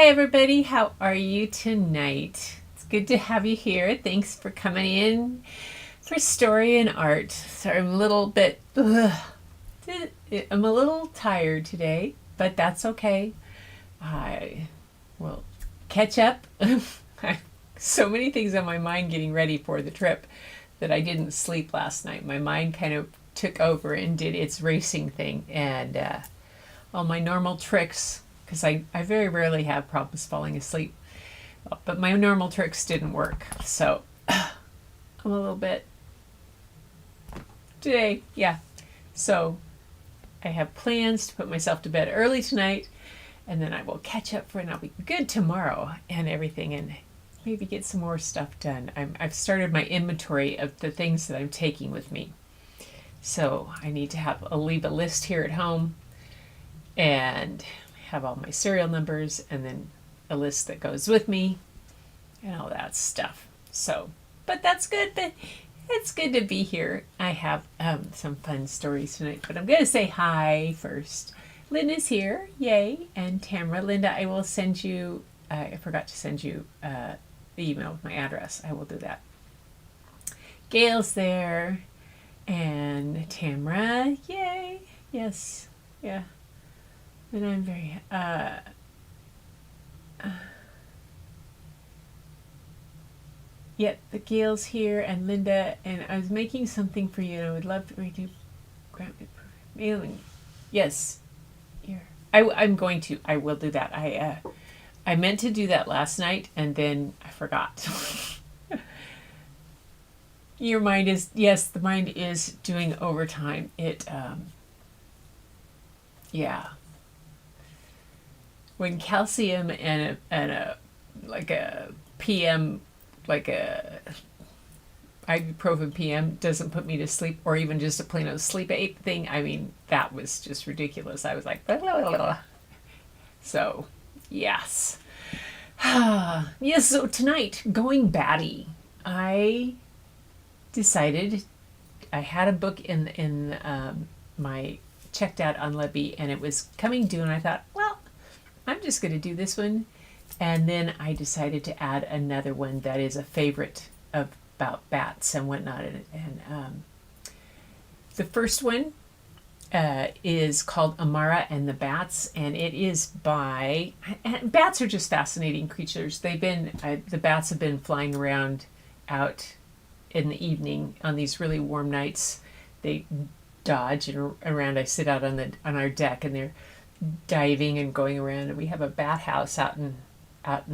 Hi everybody, how are you tonight? It's good to have you here. Thanks for coming in for story and art. Sorry, I'm a little bit, I'm a little tired today, but that's okay. I will catch up. So many things on my mind getting ready for the trip that I didn't sleep last night. My mind kind of took over and did its racing thing, and all my normal tricks, because I very rarely have problems falling asleep, but my normal tricks didn't work. So I'm a little bit today, yeah. So I have plans to put myself to bed early tonight, and then I will catch up and I'll be good tomorrow and everything, and maybe get some more stuff done. I've started my inventory of the things that I'm taking with me. So I need to leave a list here at home and have all my serial numbers and then a list that goes with me and all that stuff. So, but that's good. But it's good to be here. I have some fun stories tonight, but I'm going to say hi first. Linda's here, yay, and Tamara. Linda, I will send you, I forgot to send you the email with my address. I will do that. Gail's there, and Tamara, yay, yes, yeah. And I'm very, the Gail's here, and Linda, and I was making something for you, and I would love for you to grab it. Mailing. Yes, here. I'm going to. I will do that. I meant to do that last night, and then I forgot. Your mind is, yes, the mind is doing overtime. Yeah. When calcium and a like a PM, like a ibuprofen PM doesn't put me to sleep, or even just a plain old sleep aid thing, I mean, that was just ridiculous. I was like, blah, blah, blah, blah. So, yes. Yes, so tonight, going Batty. I decided I had a book in my checked out on Libby, and it was coming due, and I thought, well, I'm just going to do this one. And then I decided to add another one that is a favorite about bats and whatnot. And the first one is called Amara and the Bats, and it is by. And bats are just fascinating creatures. The bats have been flying around out in the evening on these really warm nights. They dodge and around. I sit out on our deck, and they're diving and going around, and we have a bat house out in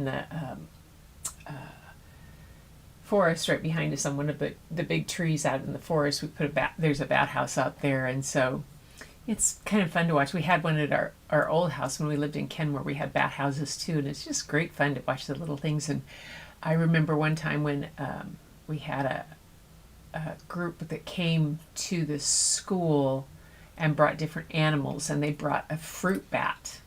the forest right behind us on one of the big trees out in the forest. We put there's a bat house out there, and so it's kind of fun to watch. We had one at our old house when we lived in Kenmore. We had bat houses too, and it's just great fun to watch the little things. And I remember one time when we had a group that came to the school and brought different animals, and they brought a fruit bat,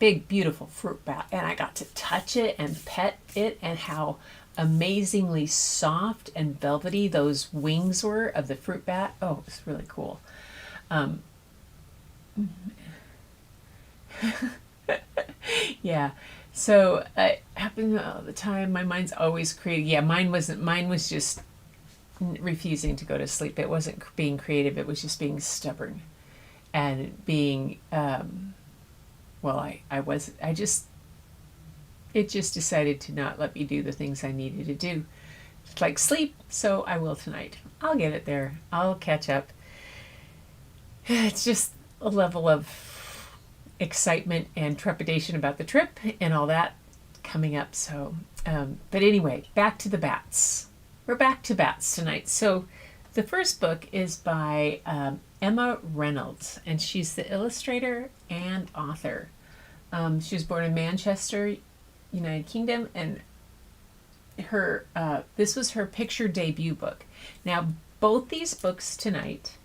big beautiful fruit bat, and I got to touch it and pet it, and how amazingly soft and velvety those wings were of the fruit bat. Oh, it was really cool. Yeah, so it happened all the time. My mind's always creative. Yeah, mine was just refusing to go to sleep. It wasn't being creative, it was just being stubborn and being it just decided to not let me do the things I needed to do, like sleep. So I will tonight. I'll get it there. I'll catch up. It's just a level of excitement and trepidation about the trip and all that coming up. So but anyway, back to the bats. We're back to bats tonight. So the first book is by Emma Reynolds, and she's the illustrator and author. She was born in Manchester, United Kingdom, and this was her picture debut book. Now, both these books tonight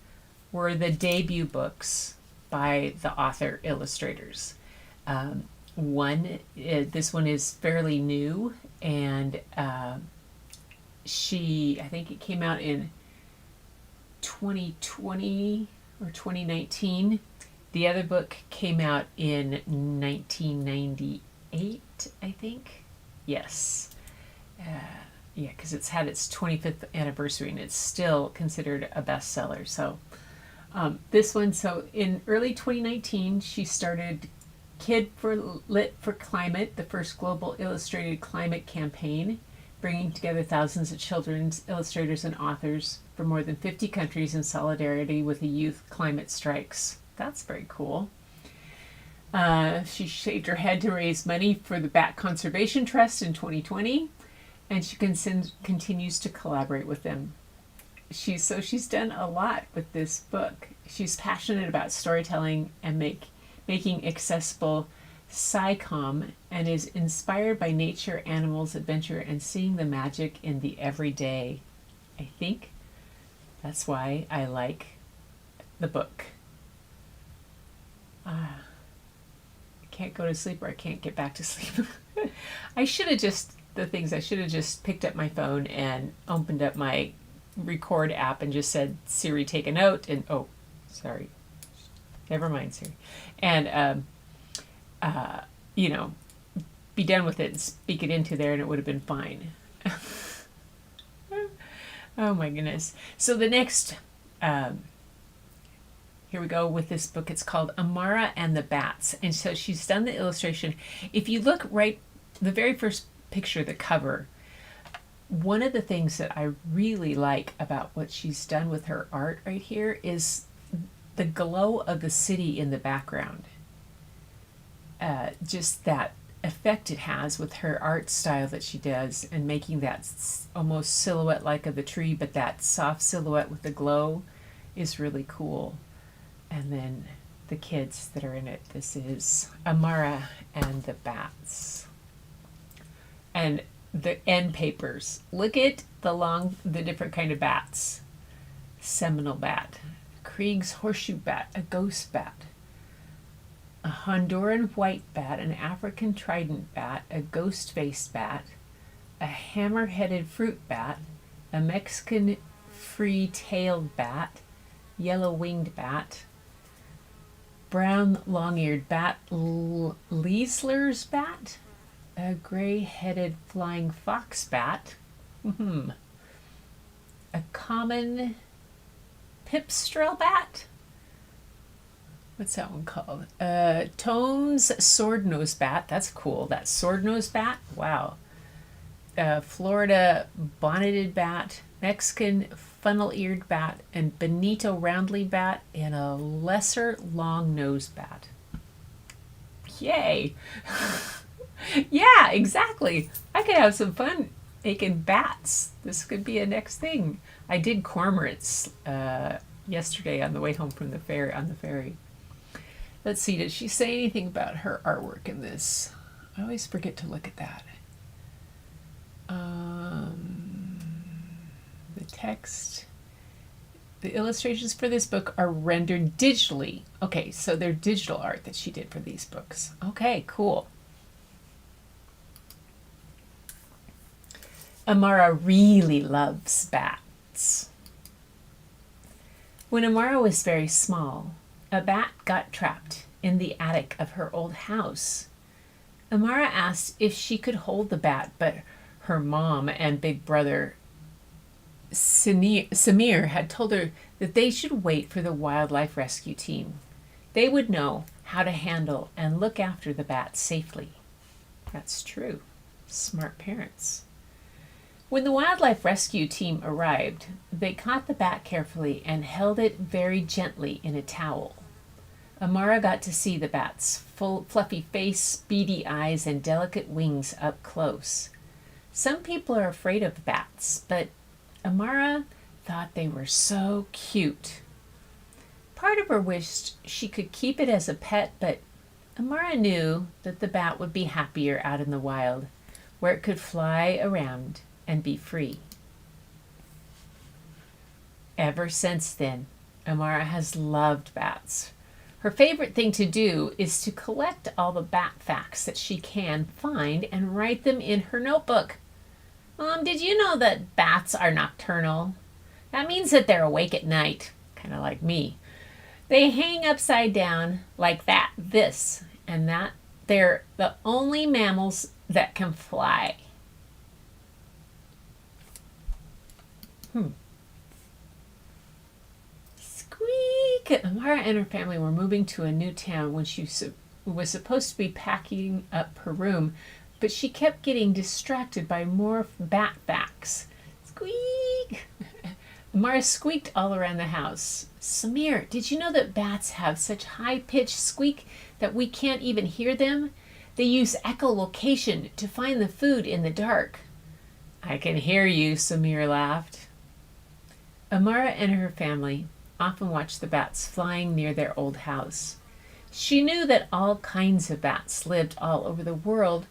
were the debut books by the author illustrators. This one is fairly new, and I think it came out in 2020 or 2019. The other book came out in 1998. 8, I think. Yes. Yeah, because it's had its 25th anniversary and it's still considered a bestseller. So this one, so in early 2019, she started Kid for Lit for Climate, the first global illustrated climate campaign, bringing together thousands of children's illustrators and authors from more than 50 countries in solidarity with the youth climate strikes. That's very cool. She shaved her head to raise money for the Bat Conservation Trust in 2020, and she continues to collaborate with them. She's done a lot with this book. She's passionate about storytelling and making accessible sci-com, and is inspired by nature, animals, adventure, and seeing the magic in the everyday. I think that's why I like the book. I can't go to sleep, or I can't get back to sleep. I should have just picked up my phone and opened up my record app and just said, Siri, take a note, and sorry, never mind, Siri, and be done with it and speak it into there, and it would have been fine. Oh my goodness. So the next, here we go with this book. It's called Amara and the Bats. And so she's done the illustration. If you look right, the very first picture, the cover, one of the things that I really like about what she's done with her art right here is the glow of the city in the background. Just that effect it has with her art style that she does, and making that almost silhouette like of the tree, but that soft silhouette with the glow is really cool. And then the kids that are in it. This is Amara and the Bats. And the end papers. Look at the different kind of bats. Seminole bat, Krieg's horseshoe bat, a ghost bat, a Honduran white bat, an African trident bat, a ghost-faced bat, a hammer-headed fruit bat, a Mexican free-tailed bat, yellow-winged bat, brown long-eared bat, Leisler's bat, a gray-headed flying fox bat, a common pipistrelle bat. What's that one called? Tone's sword-nosed bat. That's cool. That sword-nosed bat. Wow. Florida bonneted bat, Mexican funnel-eared bat, and Benito roundly bat, and a lesser long-nosed bat. Yay! Yeah, exactly. I could have some fun making bats. This could be a next thing. I did cormorants yesterday on the way home from the ferry. Let's see, did she say anything about her artwork in this? I always forget to look at that. The text. The illustrations for this book are rendered digitally. Okay, so they're digital art that she did for these books. Okay, cool. Amara really loves bats. When Amara was very small, a bat got trapped in the attic of her old house. Amara asked if she could hold the bat, but her mom and big brother Samir had told her that they should wait for the wildlife rescue team. They would know how to handle and look after the bat safely. That's true. Smart parents. When the wildlife rescue team arrived, they caught the bat carefully and held it very gently in a towel. Amara got to see the bat's full, fluffy face, beady eyes, and delicate wings up close. Some people are afraid of bats, but Amara thought they were so cute. Part of her wished she could keep it as a pet, but Amara knew that the bat would be happier out in the wild, where it could fly around and be free. Ever since then, Amara has loved bats. Her favorite thing to do is to collect all the bat facts that she can find and write them in her notebook. Did you know that bats are nocturnal? That means that they're awake at night, kind of like me. They hang upside down like that, this, and that They're the only mammals that can fly. Squeak! Amara and her family were moving to a new town when she was supposed to be packing up her room, but she kept getting distracted by more bat facts. Squeak! Amara squeaked all around the house. Samir, did you know that bats have such high-pitched squeak that we can't even hear them? They use echolocation to find the food in the dark. I can hear you, Samir laughed. Amara and her family often watched the bats flying near their old house. She knew that all kinds of bats lived all over the world,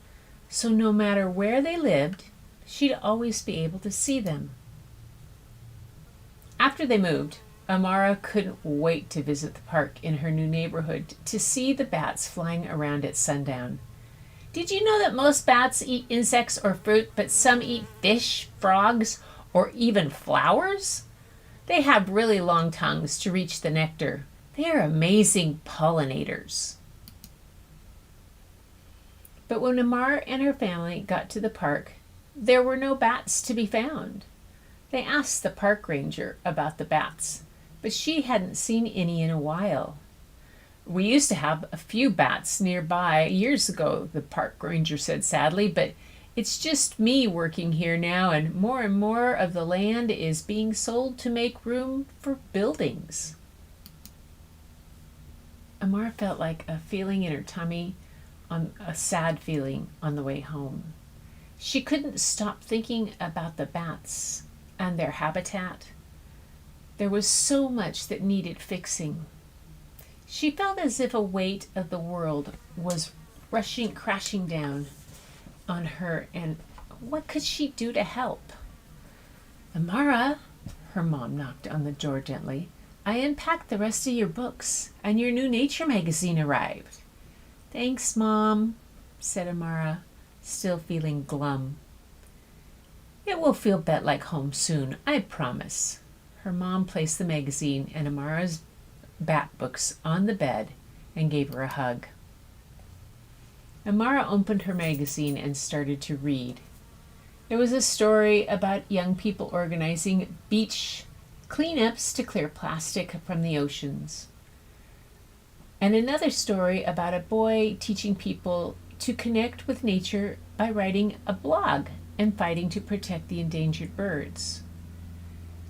so no matter where they lived, she'd always be able to see them. After they moved, Amara couldn't wait to visit the park in her new neighborhood to see the bats flying around at sundown. Did you know that most bats eat insects or fruit, but some eat fish, frogs, or even flowers? They have really long tongues to reach the nectar. They are amazing pollinators. But when Amara and her family got to the park, there were no bats to be found. They asked the park ranger about the bats, but she hadn't seen any in a while. We used to have a few bats nearby years ago, the park ranger said sadly, but it's just me working here now, and more of the land is being sold to make room for buildings. Amara felt like a feeling in her tummy, a sad feeling on the way home. She couldn't stop thinking about the bats and their habitat. There was so much that needed fixing. She felt as if a weight of the world was crashing down on her, and what could she do to help? Amara, her mom knocked on the door gently. I unpacked the rest of your books, and your new nature magazine arrived. Thanks, Mom, said Amara, still feeling glum. It will feel bet like home soon, I promise. Her mom placed the magazine and Amara's bat books on the bed and gave her a hug. Amara opened her magazine and started to read. There was a story about young people organizing beach cleanups to clear plastic from the oceans. And another story about a boy teaching people to connect with nature by writing a blog and fighting to protect the endangered birds.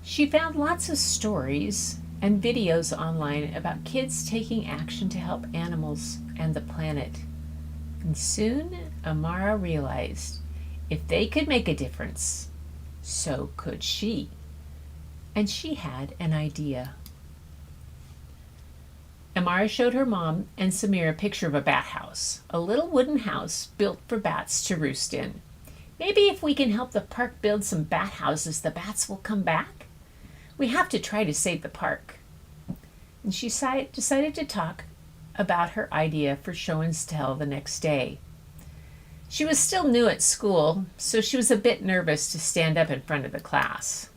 She found lots of stories and videos online about kids taking action to help animals and the planet. And soon, Amara realized if they could make a difference, so could she. And she had an idea. Amara showed her mom and Samir a picture of a bat house, a little wooden house built for bats to roost in. Maybe if we can help the park build some bat houses, the bats will come back. We have to try to save the park. And she decided to talk about her idea for show and tell the next day. She was still new at school, so she was a bit nervous to stand up in front of the class.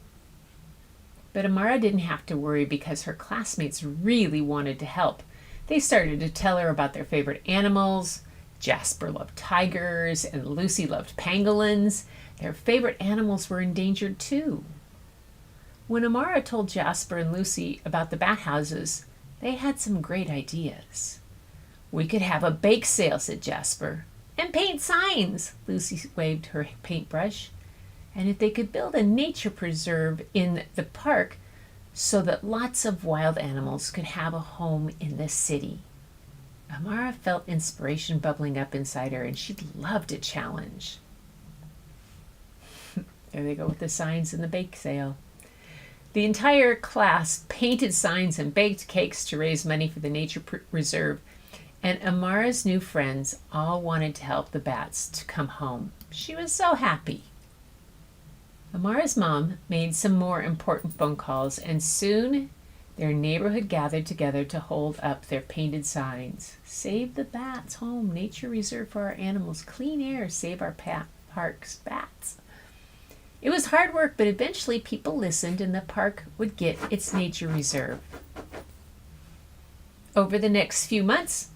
But Amara didn't have to worry because her classmates really wanted to help. They started to tell her about their favorite animals. Jasper loved tigers and Lucy loved pangolins. Their favorite animals were endangered too. When Amara told Jasper and Lucy about the bat houses, they had some great ideas. We could have a bake sale, said Jasper. And paint signs, Lucy waved her paintbrush. And if they could build a nature preserve in the park so that lots of wild animals could have a home in the city. Amara felt inspiration bubbling up inside her, and she'd loved a challenge. There they go with the signs and the bake sale. The entire class painted signs and baked cakes to raise money for the nature reserve, and Amara's new friends all wanted to help the bats to come home. She was so happy. Amara's mom made some more important phone calls, and soon their neighborhood gathered together to hold up their painted signs. Save the bats, home, nature reserve for our animals, clean air, save our parks, bats. It was hard work, but eventually people listened and the park would get its nature reserve. Over the next few months,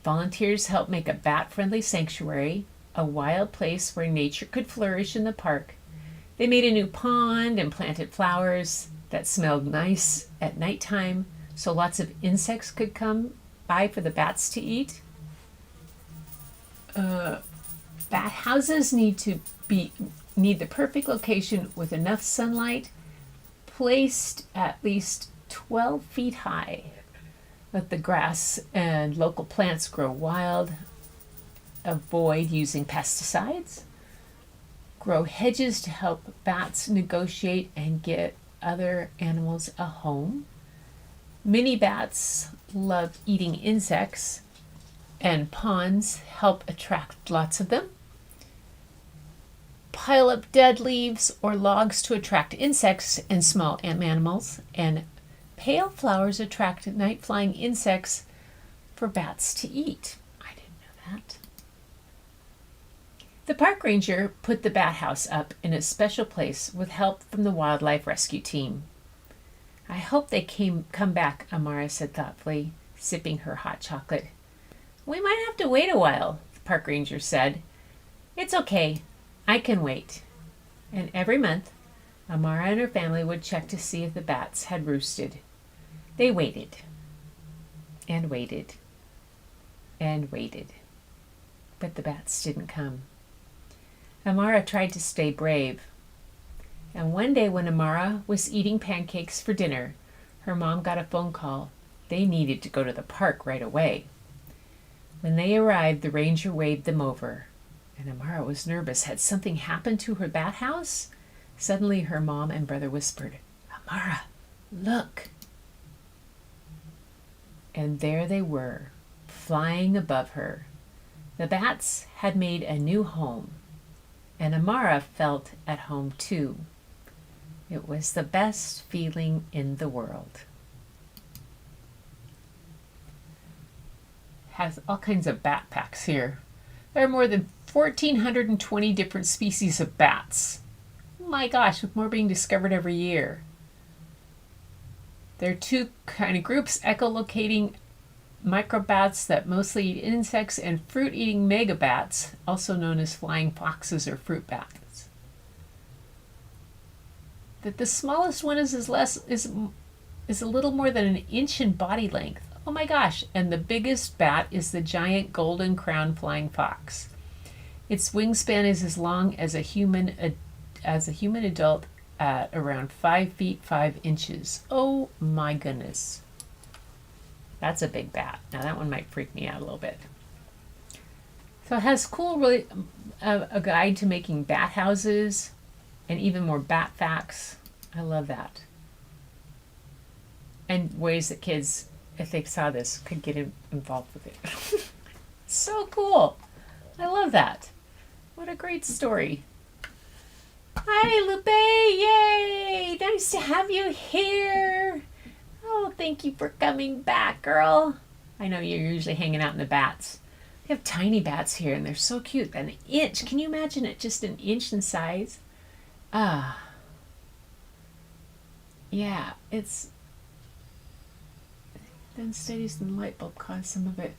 Volunteers helped make a bat-friendly sanctuary, a wild place where nature could flourish in the park. They made a new pond and planted flowers that smelled nice at nighttime so lots of insects could come by for the bats to eat. Bat houses need the perfect location with enough sunlight, placed at least 12 feet high. Let the grass and local plants grow wild. Avoid using pesticides. Grow hedges to help bats negotiate and get other animals a home. Many bats love eating insects, and ponds help attract lots of them. Pile up dead leaves or logs to attract insects and small animals, and pale flowers attract night-flying insects for bats to eat. I didn't know that. The park ranger put the bat house up in a special place with help from the wildlife rescue team. I hope they come back, Amara said thoughtfully, sipping her hot chocolate. We might have to wait a while, the park ranger said. It's okay. I can wait. And every month, Amara and her family would check to see if the bats had roosted. They waited and waited and waited, but the bats didn't come. Amara tried to stay brave. And one day when Amara was eating pancakes for dinner, her mom got a phone call. They needed to go to the park right away. When they arrived, the ranger waved them over. And Amara was nervous. Had something happened to her bat house? Suddenly her mom and brother whispered, Amara, look. And there they were, flying above her. The bats had made a new home, and Amara felt at home too. It was the best feeling in the world. Has all kinds of bat packs here. There are more than 1,420 different species of bats. Oh my gosh, with more being discovered every year. There are two kind of groups, echolocating microbats that mostly eat insects, and fruit-eating megabats, also known as flying foxes or fruit bats. That the smallest one is a little more than an inch in body length. Oh my gosh, and the biggest bat is the giant golden crown flying fox. Its wingspan is as long as a human adult at around 5 feet 5 inches. Oh my goodness. That's a big bat. Now that one might freak me out a little bit. So it has a guide to making bat houses and even more bat facts. I love that. And ways that kids, if they saw this, could get involved with it. So cool. I love that. What a great story. Hi, Lupe. Yay. Nice to have you here. Oh, thank you for coming back, girl. I know you're usually hanging out in the bats. We have tiny bats here, and they're so cute. An inch. Can you imagine it just an inch in size? Yeah, it's... Then studies in the light bulb caused some of it.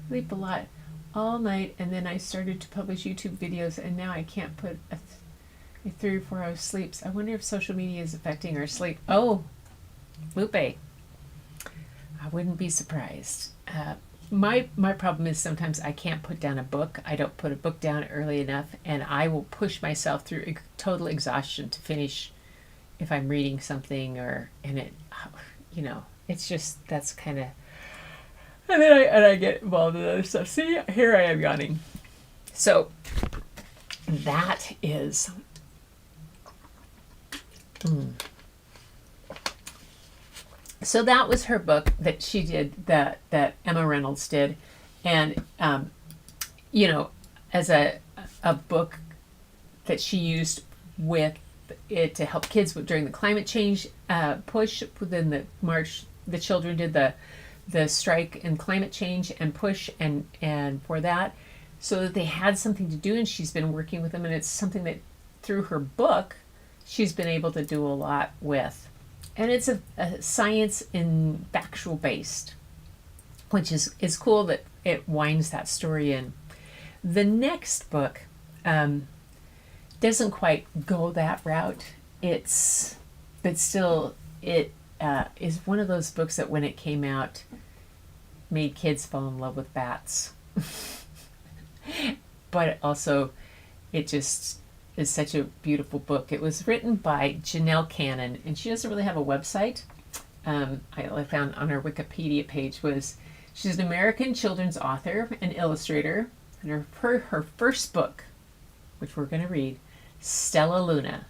Sleep a lot all night, and then I started to publish YouTube videos, and now I can't put a 3 or 4 hours sleeps. I wonder if social media is affecting our sleep. Oh, Lupe. I wouldn't be surprised. My problem is sometimes I can't put down a book. I don't put a book down early enough, and I will push myself through total exhaustion to finish if I'm reading something it's just, that's kind of, and then I get involved in other stuff. See, here I am yawning. So that is, so that was her book that she did, that Emma Reynolds did. And, as a book that she used with it to help kids during the climate change push within the March. The children did the strike and climate change and push and for that, so that they had something to do, and she's been working with them, and it's something that through her book she's been able to do a lot with. And it's a science and factual based. which is cool that it winds that story in. The next book doesn't quite go that route. But still, it is one of those books that when it came out, made kids fall in love with bats. But also, it just is such a beautiful book. It was written by Janelle Cannon, and she doesn't really have a website. I found on her Wikipedia page was she's an American children's author and illustrator, and her first book, which we're going to read, Stella Luna,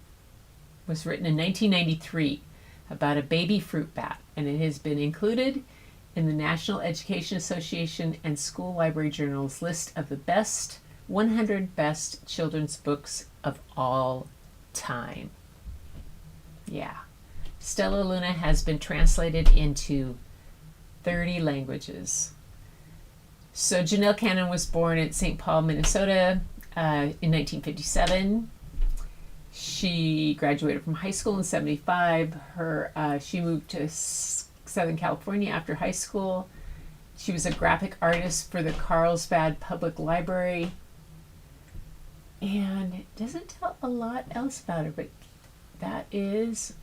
was written in 1993 about a baby fruit bat, and it has been included in the National Education Association and School Library Journal's list of the best 100 best children's books of all time. Yeah. Stella Luna has been translated into 30 languages. So Janelle Cannon was born in St. Paul, Minnesota in 1957. She graduated from high school in 75. She moved to Southern California after high school. She was a graphic artist for the Carlsbad Public Library. And it doesn't tell a lot else about her, but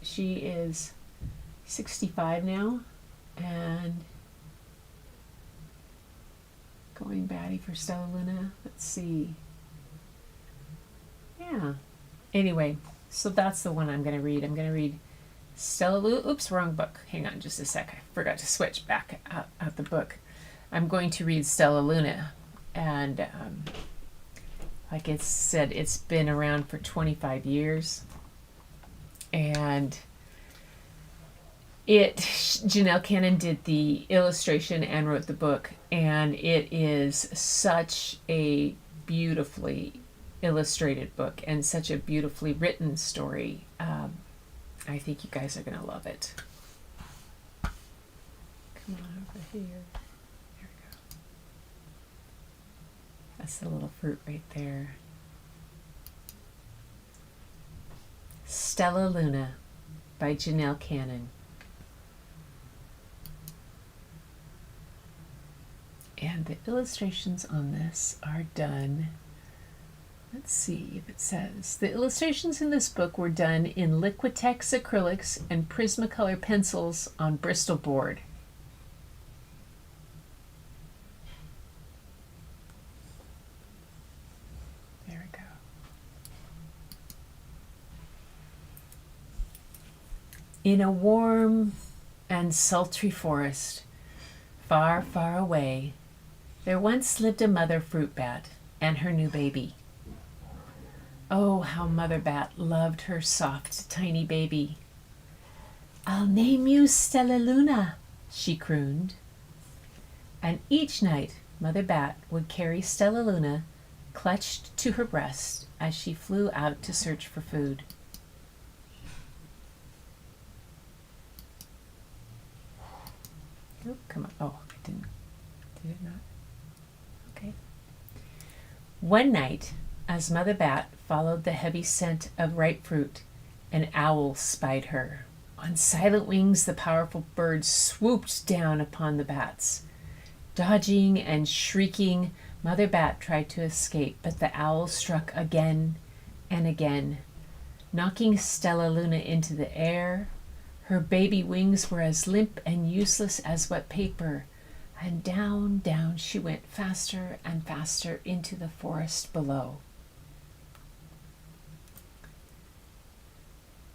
she is 65 now, and going Batty for Stella Luna. Let's see. Yeah. Anyway, so that's the one I'm going to read. I'm going to read Stella Luna. Oops, wrong book. Hang on just a sec. I forgot to switch back out the book. I'm going to read Stella Luna. And like it said, it's been around for 25 years. And Janelle Cannon did the illustration and wrote the book. And it is such a beautifully illustrated book and such a beautifully written story. I think you guys are going to love it. Come on over here. There we go. That's the little fruit right there. Stella Luna by Janelle Cannon. And the illustrations on this are done. Let's see if it says. The illustrations in this book were done in Liquitex acrylics and Prismacolor pencils on Bristol board. There we go. In a warm and sultry forest, far, far away, there once lived a mother fruit bat and her new baby. Oh, how Mother Bat loved her soft, tiny baby. "I'll name you Stella Luna," she crooned. And each night, Mother Bat would carry Stella Luna clutched to her breast as she flew out to search for food. Oh, come on. Oh, I didn't. Did it not? Okay. One night, as Mother Bat followed the heavy scent of ripe fruit, an owl spied her. On silent wings, the powerful bird swooped down upon the bats. Dodging and shrieking, Mother Bat tried to escape, but the owl struck again and again, knocking Stella Luna into the air. Her baby wings were as limp and useless as wet paper, and down, down she went faster and faster into the forest below.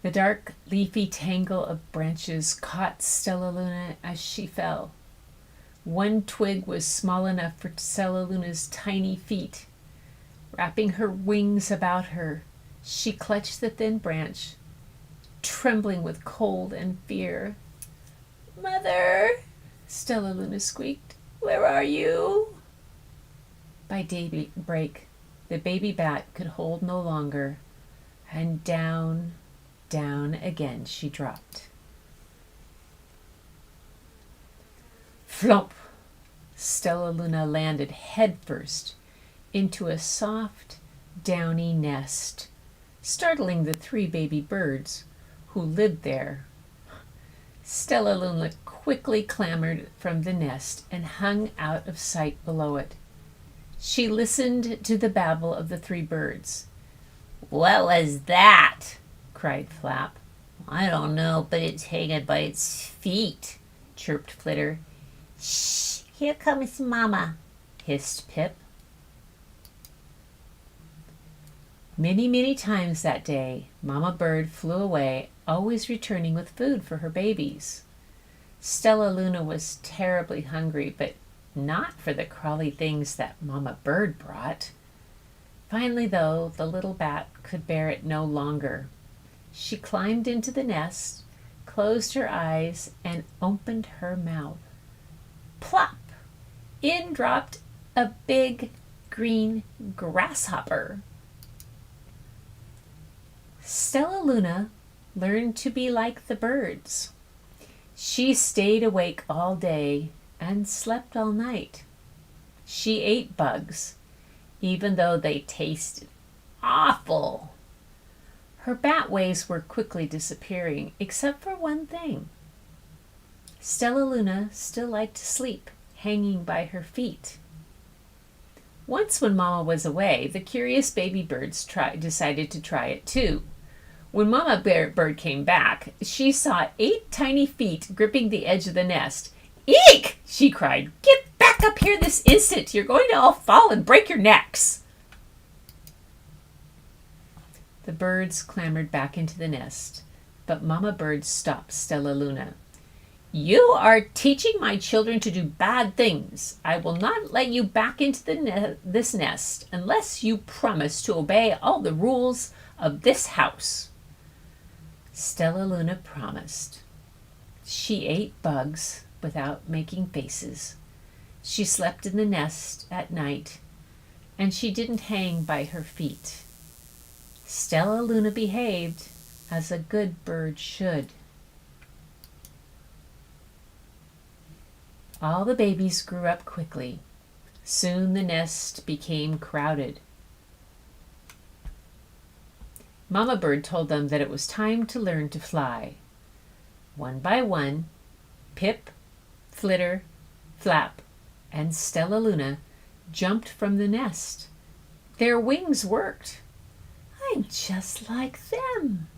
The dark, leafy tangle of branches caught Stella Luna as she fell. One twig was small enough for Stella Luna's tiny feet. Wrapping her wings about her, she clutched the thin branch, trembling with cold and fear. "Mother," Stella Luna squeaked, "where are you?" By daybreak, the baby bat could hold no longer, and down, down again she dropped. Flop! Stella Luna landed headfirst into a soft, downy nest, startling the 3 baby birds who lived there. Stella Luna quickly clambered from the nest and hung out of sight below it. She listened to the babble of the three birds. "What was that?" cried Flap. "I don't know, but it's hanging by its feet," chirped Flitter. "Shh, here comes Mama," hissed Pip. Many, many times that day, Mama Bird flew away, always returning with food for her babies. Stella Luna was terribly hungry, but not for the crawly things that Mama Bird brought. Finally, though, the little bat could bear it no longer. She climbed into the nest, closed her eyes, and opened her mouth. Plop! In dropped a big green grasshopper. Stella Luna learned to be like the birds. She stayed awake all day and slept all night. She ate bugs, even though they tasted awful. Her bat ways were quickly disappearing, except for one thing. Stella Luna still liked to sleep, hanging by her feet. Once when Mama was away, the curious baby birds decided to try it too. When Mama Bird came back, she saw 8 tiny feet gripping the edge of the nest. "Eek!" she cried. "Get back up here this instant! You're going to all fall and break your necks!" The birds clambered back into the nest, but Mama Bird stopped Stella Luna. "You are teaching my children to do bad things. I will not let you back into this nest unless you promise to obey all the rules of this house." Stella Luna promised. She ate bugs without making faces. She slept in the nest at night, and she didn't hang by her feet. Stella Luna behaved as a good bird should. All the babies grew up quickly. Soon the nest became crowded. Mama Bird told them that it was time to learn to fly. One by one, Pip, Flitter, Flap, and Stella Luna jumped from the nest. Their wings worked. "I'm just like them,"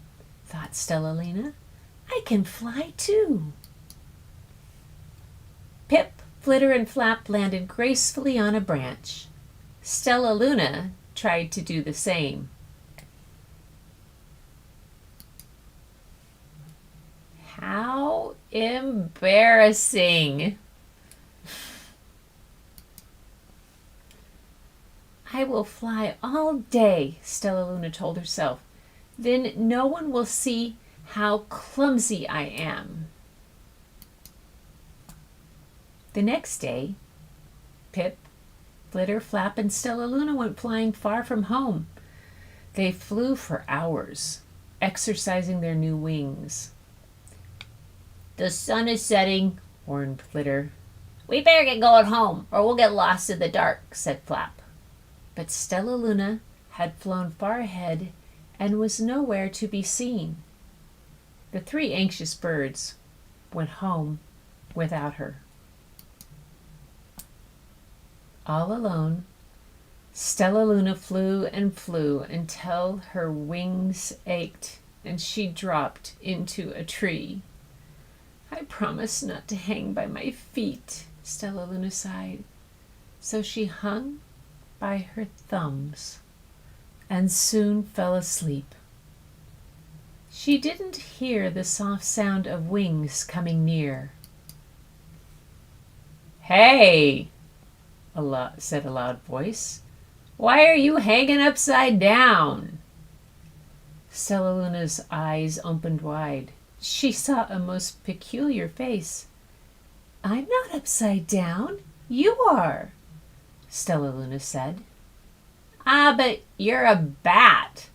thought Stella Luna. "I can fly too." Pip, Flitter, and Flap landed gracefully on a branch. Stella Luna tried to do the same. How embarrassing! "I will fly all day," Stella Luna told herself. "Then no one will see how clumsy I am." The next day, Pip, Flitter, Flap, and Stella Luna went flying far from home. They flew for hours, exercising their new wings. "The sun is setting," warned Flitter. "We better get going home, or we'll get lost in the dark," said Flap. But Stella Luna had flown far ahead and was nowhere to be seen. The 3 anxious birds went home without her. All alone, Stella Luna flew and flew until her wings ached and she dropped into a tree. "I promised not to hang by my feet," Stella Luna sighed. So she hung by her thumbs and soon fell asleep. She didn't hear the soft sound of wings coming near. "Hey!" said a loud voice. "Why are you hanging upside down?" Stella Luna's eyes opened wide. She saw a most peculiar face. "I'm not upside down. You are," Stella Luna said. "Ah, but you're a bat.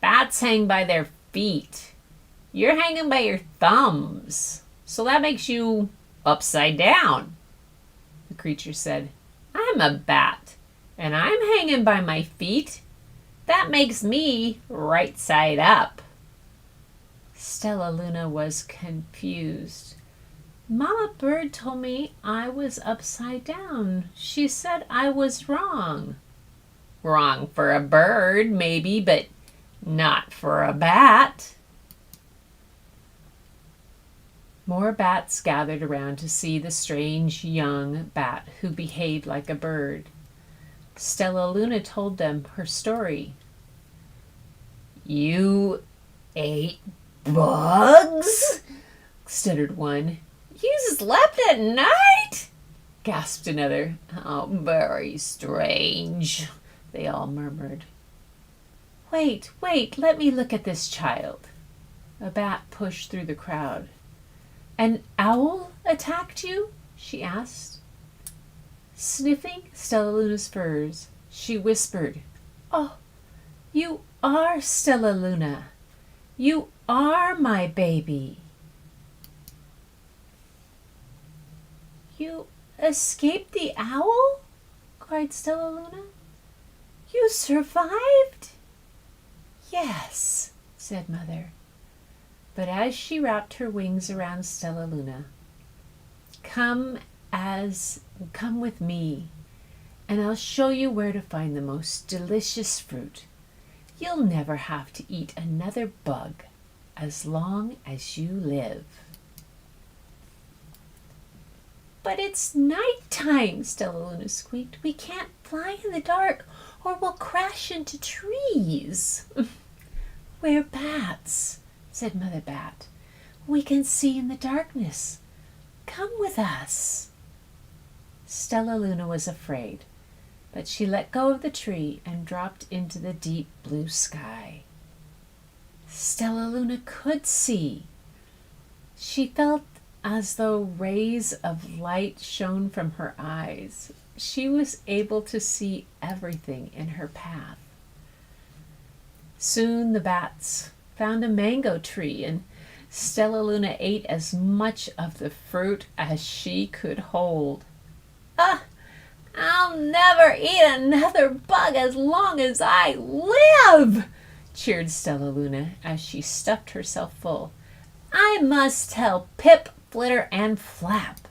Bats hang by their feet. You're hanging by your thumbs. So that makes you upside down," the creature said. "I'm a bat, and I'm hanging by my feet. That makes me right side up." Stella Luna was confused. Mama Bird told me I was upside down. She said I was wrong. Wrong for a bird, maybe, but not for a bat. More bats gathered around to see the strange young bat who behaved like a bird. Stella Luna told them her story. You ate bugs? Stuttered one. You slept at night? Gasped another. How very strange, they all murmured. Wait, let me look at this child. A bat pushed through the crowd. An owl attacked you? She asked. Sniffing Stella Luna's furs, she whispered, Oh, you are Stella Luna. You are my baby. You escaped the owl? Cried Stella Luna. You survived? Yes, said Mother. But as she wrapped her wings around Stella Luna, come with me, and I'll show you where to find the most delicious fruit. You'll never have to eat another bug as long as you live. But it's nighttime, Stella Luna squeaked. We can't fly in the dark or we'll crash into trees. We're bats, said Mother Bat. We can see in the darkness. Come with us. Stella Luna was afraid, but she let go of the tree and dropped into the deep blue sky. Stella Luna could see. She felt as though rays of light shone from her eyes. She was able to see everything in her path. Soon the bats found a mango tree, and Stella Luna ate as much of the fruit as she could hold. I'll never eat another bug as long as I live, cheered Stella Luna as she stuffed herself full. I must tell Pip, Flitter, and Flap.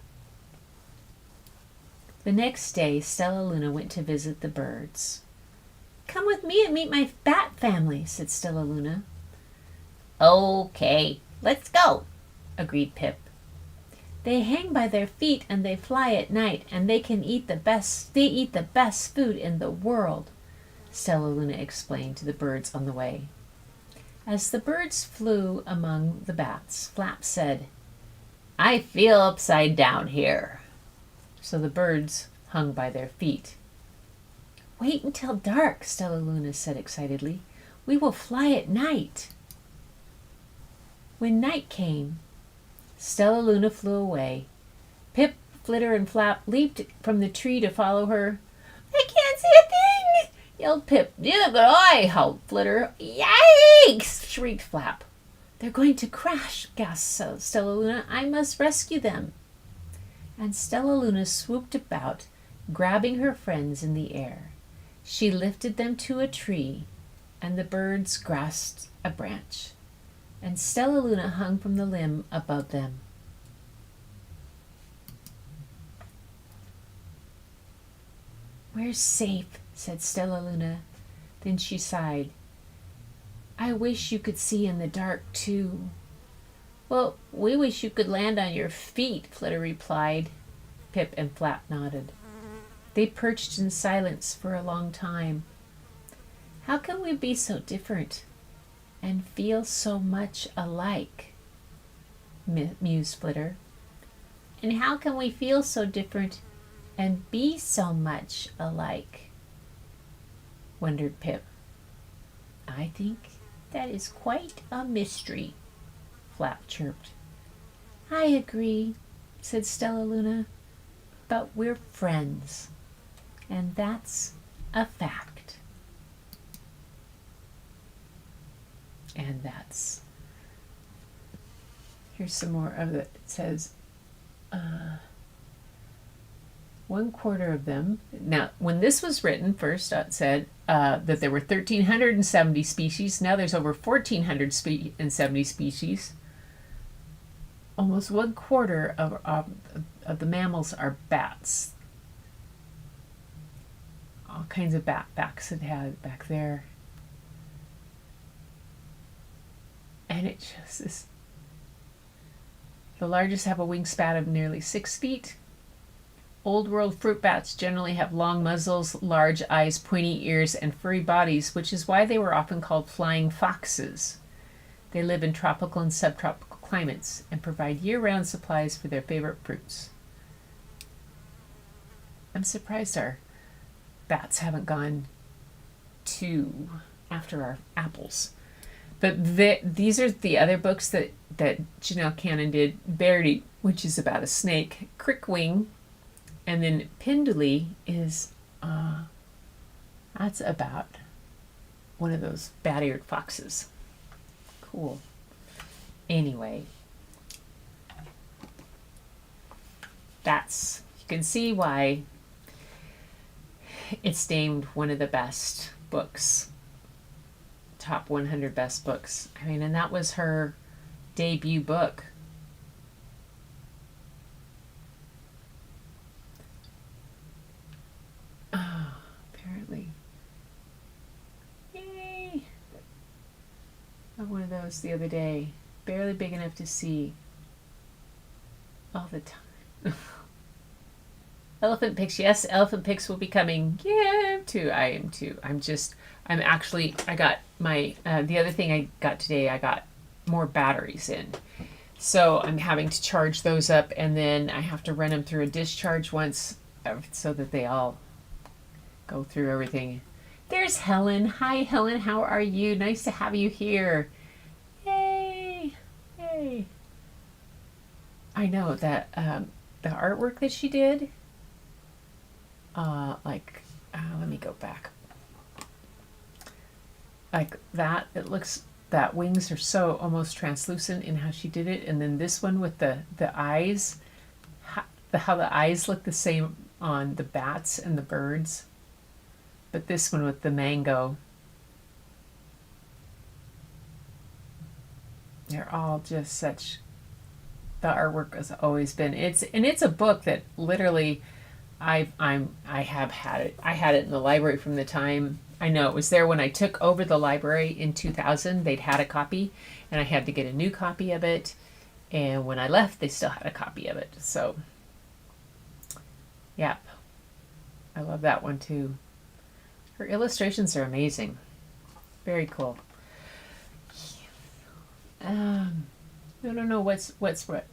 The next day, Stella Luna went to visit the birds. Come with me and meet my bat family, said Stella Luna. Okay, let's go, agreed Pip. They hang by their feet and they fly at night, and they eat the best food in the world, Stella Luna explained to the birds on the way. As the birds flew among the bats, Flap said, I feel upside down here. So the birds hung by their feet. Wait until dark, Stella Luna said excitedly. We will fly at night. When night came, Stella Luna flew away. Pip, Flitter, and Flap leaped from the tree to follow her. I can't see a thing, yelled Pip. Neither could I, howled Flitter. Yikes, shrieked Flap. They're going to crash, gasped Stella Luna. I must rescue them. And Stella Luna swooped about, grabbing her friends in the air. She lifted them to a tree, and the birds grasped a branch, and Stella Luna hung from the limb above them. We're safe, said Stella Luna. Then she sighed. I wish you could see in the dark, too. Well, we wish you could land on your feet, Flitter replied. Pip and Flap nodded. They perched in silence for a long time. How can we be so different and feel so much alike? Mused Flitter. And how can we feel so different and be so much alike? Wondered Pip. I think that is quite a mystery, Flap chirped. I agree, said Stella Luna, but we're friends, and that's a fact. And that's, here's some more of it. It says, 1/4 of them. Now, when this was written, first it said that there were 1,370 species. Now there's over 1,470 species. Almost 1/4 of the mammals are bats. All kinds of backs it had back there. And it just is. The largest have a wingspan of nearly 6 feet. Old world fruit bats generally have long muzzles, large eyes, pointy ears, and furry bodies, which is why they were often called flying foxes. They live in tropical and subtropical climates and provide year-round supplies for their favorite fruits. I'm surprised our bats haven't gone to after our apples. But these are the other books that Janelle Cannon did. Batty, which is about a snake. Crickwing. And then Pendley is, that's about one of those bat-eared foxes. Cool. Anyway. You can see why it's named one of the best books. Top 100 best books. I mean, and that was her debut book. Apparently. Yay! I had one of those the other day. Barely big enough to see. All the time. Elephant pics. Yes, elephant pics will be coming. Yeah, I am too. I got my, the other thing I got today, I got more batteries in. So I'm having to charge those up, and then I have to run them through a discharge once so that they all go through everything. There's Helen. Hi, Helen. How are you? Nice to have you here. Yay. Yay. I know that the artwork that she did, let me go back. Like that, it looks, that wings are so almost translucent in how she did it. And then this one with the eyes, how the eyes look the same on the bats and the birds. But this one with the mango, they're all just such, the artwork has always been, it's a book that literally I have had it. I had it in the library from the time, I know it was there when I took over the library in 2000. They'd had a copy and I had to get a new copy of it. And when I left, they still had a copy of it. So, yep. I love that one too. Her illustrations are amazing. Very cool. I don't know what's what.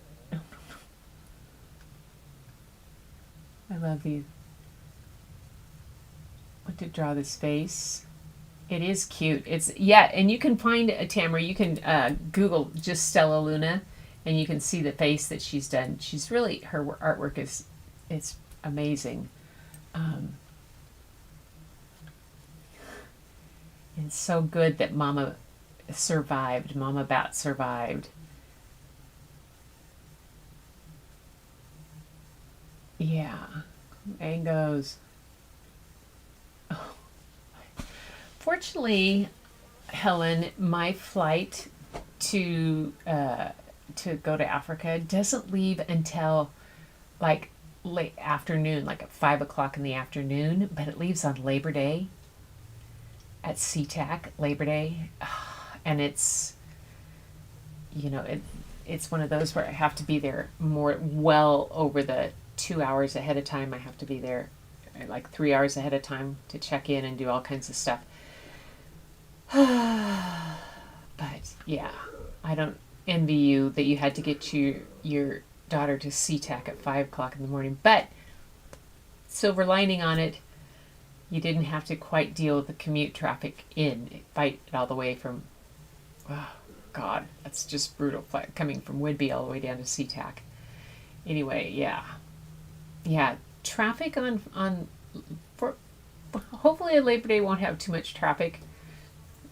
I love these. What to draw this face. It is cute. It's, yeah, and you can find Tamara, you can Google just Stella Luna and you can see the face that she's done. She's really, her artwork is, it's amazing. It's so good that Mama survived. Mama Bat survived. Yeah. Mangoes. Oh. Fortunately, Helen, my flight to go to Africa doesn't leave until like late afternoon, like at 5 o'clock in the afternoon, but it leaves on Labor Day. At SeaTac, Labor Day, and it's, you know, it's one of those where I have to be there well over the 2 hours ahead of time. I have to be there like 3 hours ahead of time to check in and do all kinds of stuff. But yeah, I don't envy you that you had to get your daughter to SeaTac at 5 o'clock in the morning. But silver lining on it, you didn't have to quite deal with the commute traffic fight it all the way from, oh God, that's just brutal, coming from Whidbey all the way down to SeaTac. Anyway, yeah, traffic for hopefully Labor Day won't have too much traffic.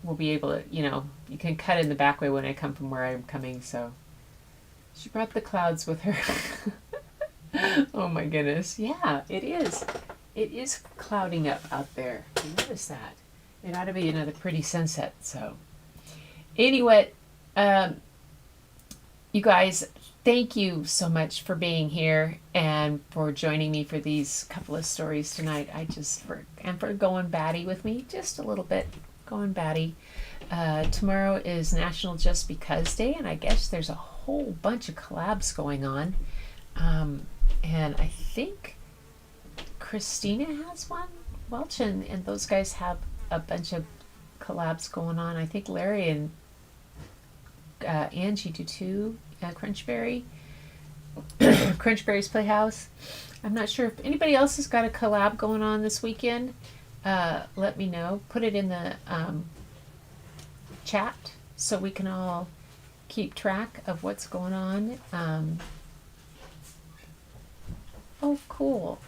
We'll be able to, you can cut in the back way when I come from where I'm coming. So she brought the clouds with her. Oh my goodness. Yeah, it is. It is clouding up out there. I noticed that. It ought to be another pretty sunset. So, anyway, um, you guys, thank you so much for being here and for joining me for these couple of stories tonight. For going batty with me just a little bit. Going batty. Tomorrow is National Just Because Day, and I guess there's a whole bunch of collabs going on. And I think Christina has one. Welch and those guys have a bunch of collabs going on. I think Larry and Angie do too. Crunchberry. Crunchberry's Playhouse. I'm not sure if anybody else has got a collab going on this weekend. Let me know. Put it in the chat so we can all keep track of what's going on. Oh, cool.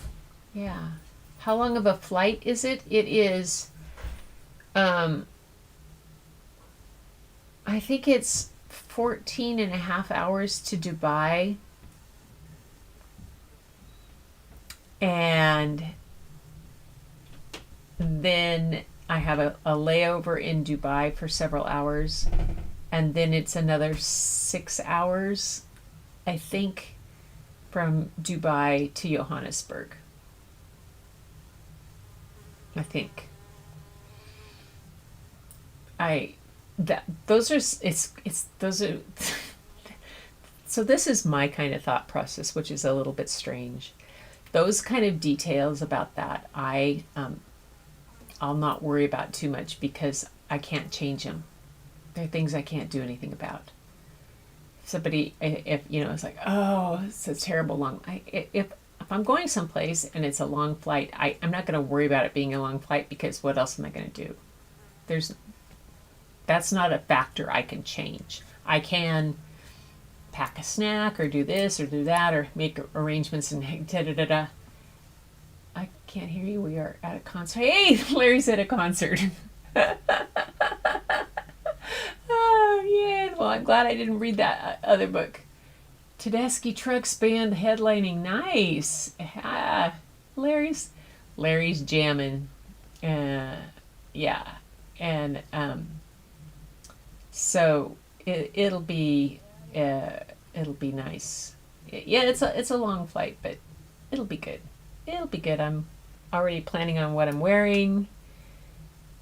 Yeah. How long of a flight is it? It is, I think it's 14 and a half hours to Dubai. And then I have a layover in Dubai for several hours. And then it's another 6 hours, I think, from Dubai to Johannesburg. I think. So this is my kind of thought process, which is a little bit strange. Those kind of details about that, I'll not worry about too much because I can't change them. They're things I can't do anything about. Somebody, if it's like, oh, it's a terrible long. If I'm going someplace and it's a long flight, I'm not going to worry about it being a long flight because what else am I going to do? That's not a factor I can change. I can pack a snack or do this or do that or make arrangements and da da da da. I can't hear you. We are at a concert. Hey, Larry's at a concert. Oh, yeah. Well, I'm glad I didn't read that other book. Tedeschi Trucks Band headlining. Nice. Larry's jamming. Yeah. And so it'll be nice. Yeah, it's a long flight, but it'll be good. It'll be good. I'm already planning on what I'm wearing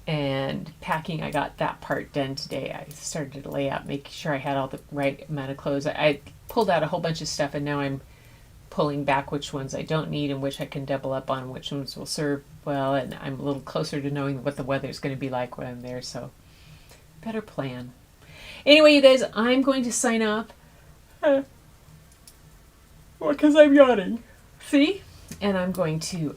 and packing. I got that part done today. I started to lay out, making sure I had all the right amount of clothes. I pulled out a whole bunch of stuff, and now I'm pulling back which ones I don't need and which I can double up on, which ones will serve well, and I'm a little closer to knowing what the weather's going to be like when I'm there, so better plan. Anyway, you guys, I'm going to sign off. Because I'm yawning. See? And I'm going to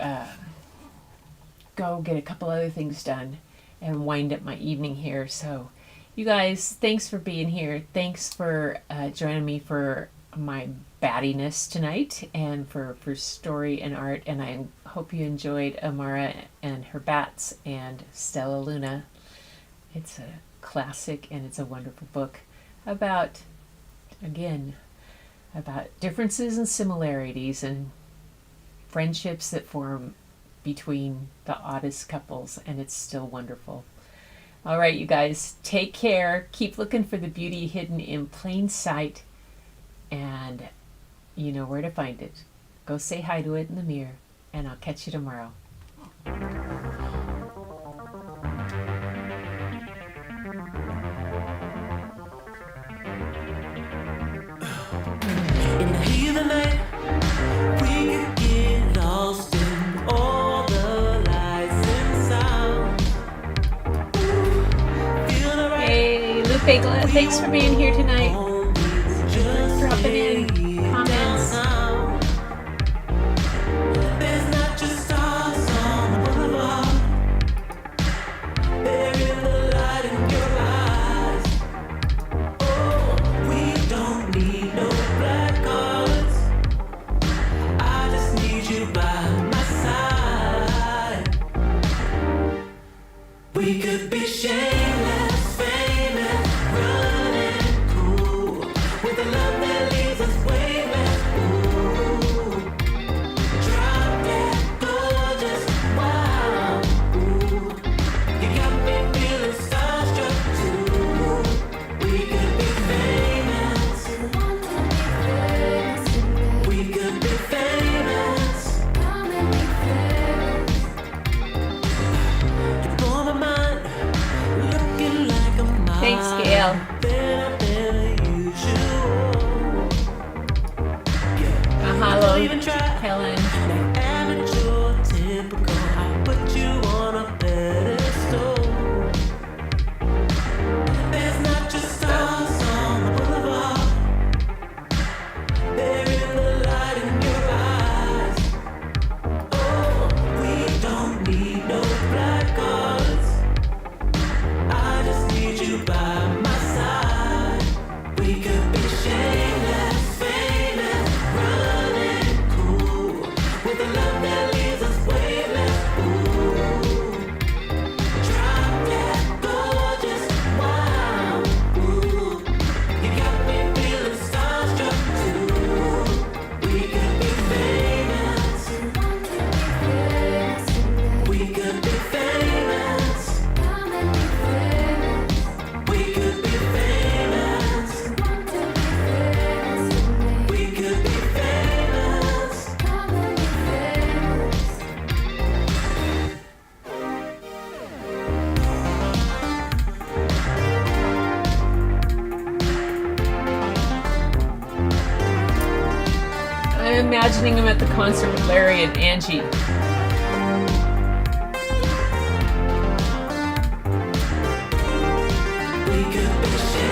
go get a couple other things done and wind up my evening here. So, you guys, thanks for being here. Thanks for joining me for my battiness tonight and for story and art. And I hope you enjoyed Amara and her bats and Stella Luna. It's a classic and it's a wonderful book about differences and similarities and friendships that form between the oddest couples, and it's still wonderful. All right, you guys, take care. Keep looking for the beauty hidden in plain sight, and you know where to find it. Go say hi to it in the mirror, and I'll catch you tomorrow. In the heat of the night, we could get lost in all the lights and sound. Feel the right. Hey, Lupe, thanks for being here tonight. Dropping in comments. There's not just stars on the boulevard. They're in the light in your eyes. Oh, we don't need no black cards. I just need you by my side. We could be shameless, famous, running cool. Mahalo, Even try. Helen. Amateur, typical. I put you on a pedestal. There's not just stars on the boulevard. They're in the light in your eyes. Oh, we don't need no black cards. I just need you by my side. We could be shameless, famous, running cool, with a love that leaves us waveless. Ooh, drop dead gorgeous, wow. Ooh, you got me feeling starstruck too. We could be famous. We could be famous. We could be famous. We could be famous. I'm imagining him at the concert with Larry and Angie. We could be shameless.